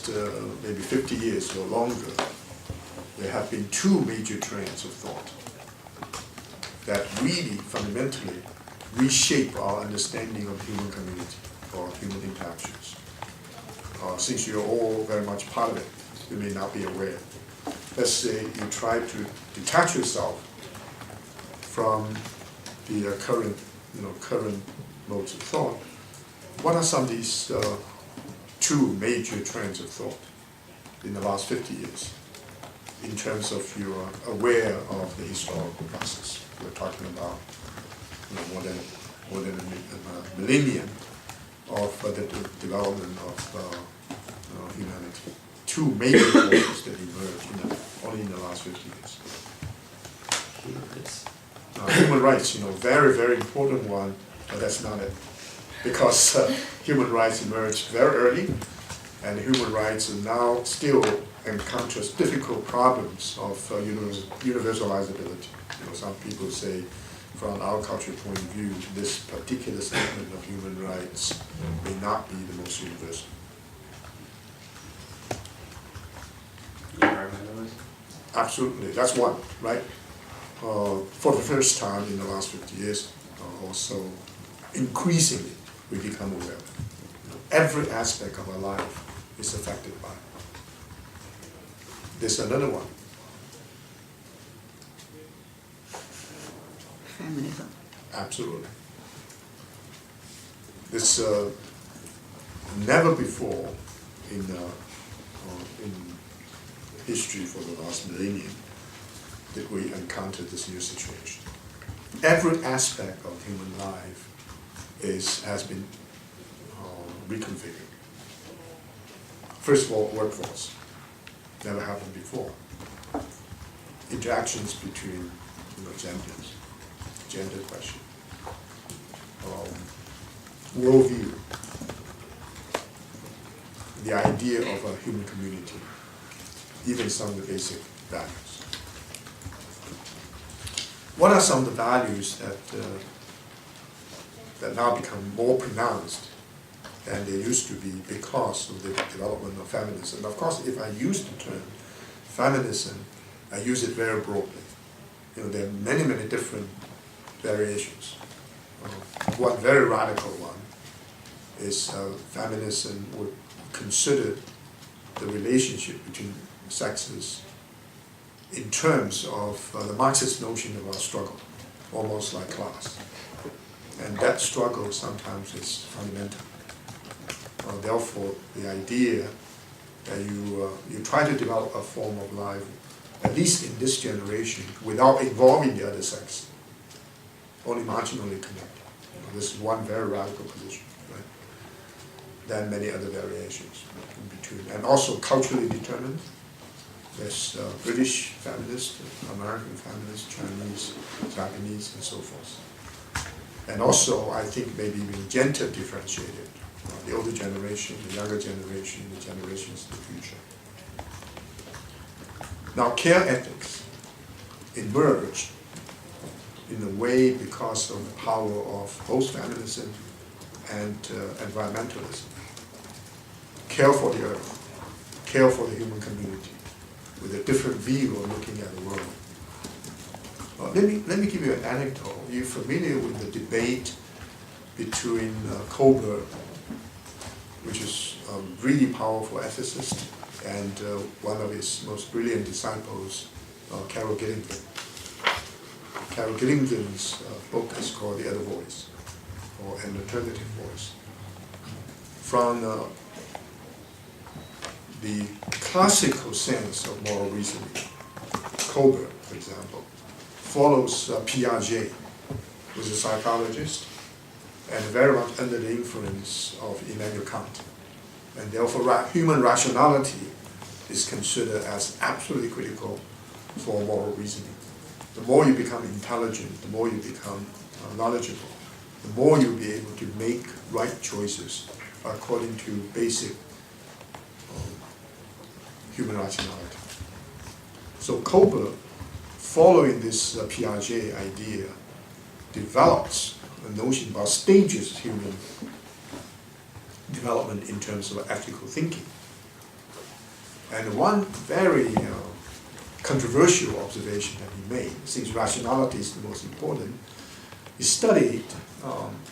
last maybe 50 years or longer, there have been two major trends of thought that really fundamentally reshape our understanding of human community or human interactions. Since you're all very much part of it, you may not be aware. Let's say you try to detach yourself from the current modes of thought. What are some of these two major trends of thought in the last 50 years in terms of you're aware of the historical process? We're talking about more than a millennium of the development of humanity. Two major forces that emerged only in the last 50 years. Human rights, very, very important one, but that's not it. Because human rights emerged very early, and human rights are now still encounters difficult problems of universalizability. Some people say, from our cultural point of view, this particular statement of human rights may not be the most universal. Absolutely, that's one, right? For the first time in the last 50 years, also increasingly we become aware of it. Every aspect of our life is affected by it. There's another one. Feminism. Absolutely. This never before in history for the last millennium did we encounter this new situation. Every aspect of human life has been reconfigured. First of all, workforce. Never happened before. Interactions between genders, gender question. Worldview. The idea of a human community. Even some of the basic values. What are some of the values that now become more pronounced than they used to be because of the development of feminism? And of course, if I use the term feminism, I use it very broadly. There are many, many different variations. One very radical one is feminism would consider the relationship between sexes in terms of the Marxist notion of our struggle, almost like class. And that struggle sometimes is fundamental. Therefore, the idea that you try to develop a form of life, at least in this generation, without involving the other sex, only marginally connected. This is one very radical position, right? Then many other variations in between, and also culturally determined. There's British feminists, American feminists, Chinese, Japanese, and so forth. And also, I think maybe even gender differentiated. The older generation, the younger generation, the generations of the future. Now, care ethics emerged in a way because of the power of both feminism and environmentalism. Care for the earth, care for the human community, with a different view of looking at the world. Let me give you an anecdote. Are you familiar with the debate between Kohlberg, which is a really powerful ethicist, and one of his most brilliant disciples, Carol Gillington. Carol Gillington's book is called The Other Voice, or An Alternative Voice. From the classical sense of moral reasoning, Kohlberg, for example, follows Piaget, who is a psychologist, and very much under the influence of Immanuel Kant. And therefore, human rationality is considered as absolutely critical for moral reasoning. The more you become intelligent, the more you become knowledgeable, the more you'll be able to make right choices according to basic human rationality. So Kohlberg, following this Piaget idea, develops a notion about stages of human development in terms of ethical thinking. And one very controversial observation that he made, since rationality is the most important, he studied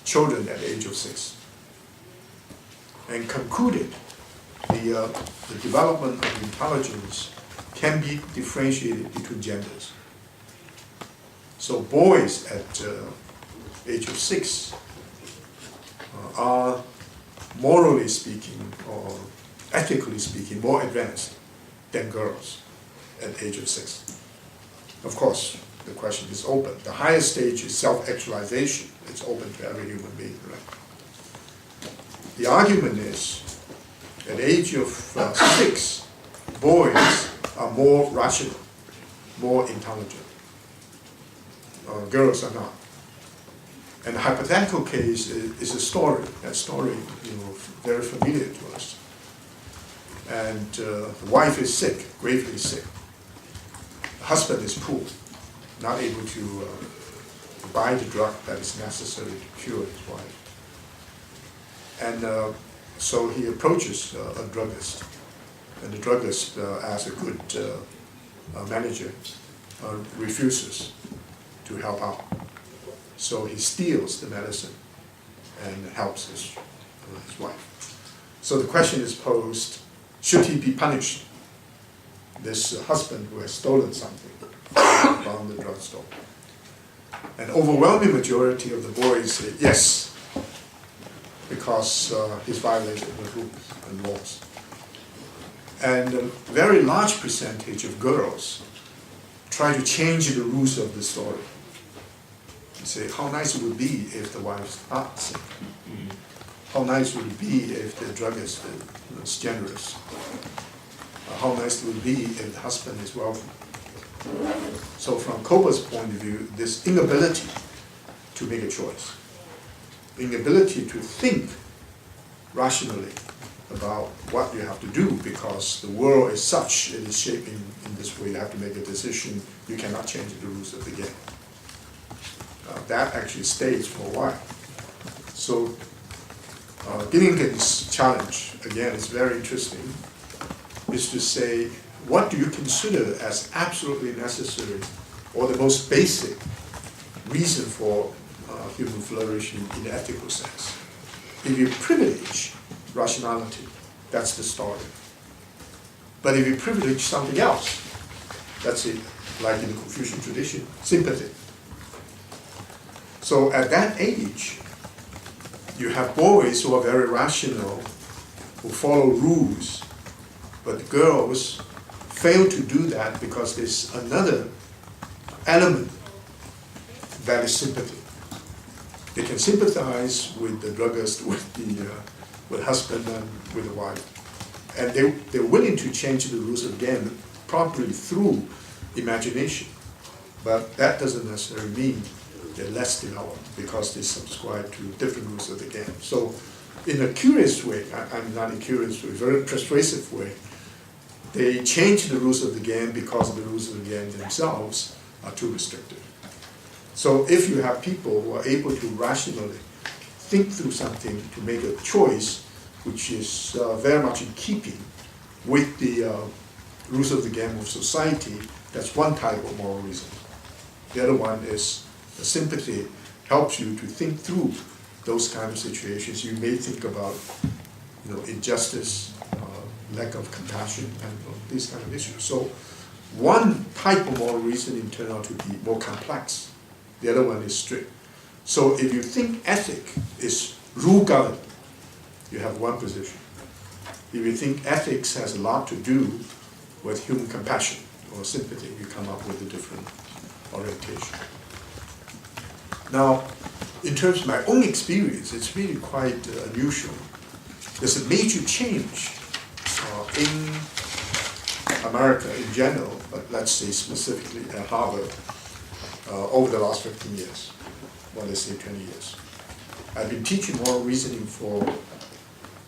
children at the age of 6 and concluded the development of intelligence can be differentiated between genders. So boys at age of 6 are, morally speaking or ethically speaking, more advanced than girls at age of 6. Of course, the question is open. The highest stage is self-actualization. It's open to every human being, right? The argument is, at the age of 6, boys are more rational, more intelligent. Girls are not. And the hypothetical case is a story. That story, very familiar to us. And the wife is sick, gravely sick. The husband is poor, not able to buy the drug that is necessary to cure his wife. And so he approaches a druggist. And the druggist, as a good manager, refuses to help out. So he steals the medicine and helps his wife. So the question is posed, should he be punished? This husband who has stolen something from the drugstore. An overwhelming majority of the boys say yes, because he's violated the rules and laws. And a very large percentage of girls try to change the rules of the story. You say, how nice it would be if the wife's not sick. How nice would it be if the druggist is generous. How nice it would be if the husband is wealthy. So from Kober's point of view, this inability to make a choice, inability to think rationally about what you have to do, because the world is such, it is shaping in this way, you have to make a decision, you cannot change the rules of the game. That actually stays for a while. So Gillingen's challenge, again, is very interesting, is to say, what do you consider as absolutely necessary or the most basic reason for human flourishing in the ethical sense? If you privilege rationality, that's the story. But if you privilege something else, that's it, like in the Confucian tradition, sympathy. So at that age, you have boys who are very rational, who follow rules, but girls fail to do that because there's another element that is sympathy. They can sympathize with the druggist, with the husband, and with the wife. And they're willing to change the rules of the game probably through imagination. But that doesn't necessarily mean they're less developed because they subscribe to different rules of the game. So in a curious way, I'm not a curious way, very persuasive way, they change the rules of the game because the rules of the game themselves are too restrictive. So if you have people who are able to rationally think through something to make a choice which is very much in keeping with the rules of the game of society, that's one type of moral reason. The other one is the sympathy helps you to think through those kind of situations. You may think about injustice, lack of compassion, and these kind of issues. So one type of moral reasoning turned out to be more complex. The other one is strict. So if you think ethic is rule governed, you have one position. If you think ethics has a lot to do with human compassion or sympathy, you come up with a different orientation. Now, in terms of my own experience, it's really quite unusual. There's a major change in America in general, but let's say specifically at Harvard, over the last 15 years, well, let's say 20 years. I've been teaching moral reasoning for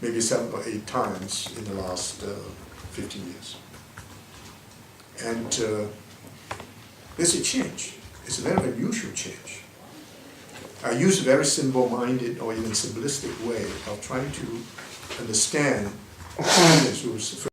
maybe 7 or 8 times in the last 15 years. And there's a change. It's a very unusual change. I use a very simple-minded or even simplistic way of trying to understand students who's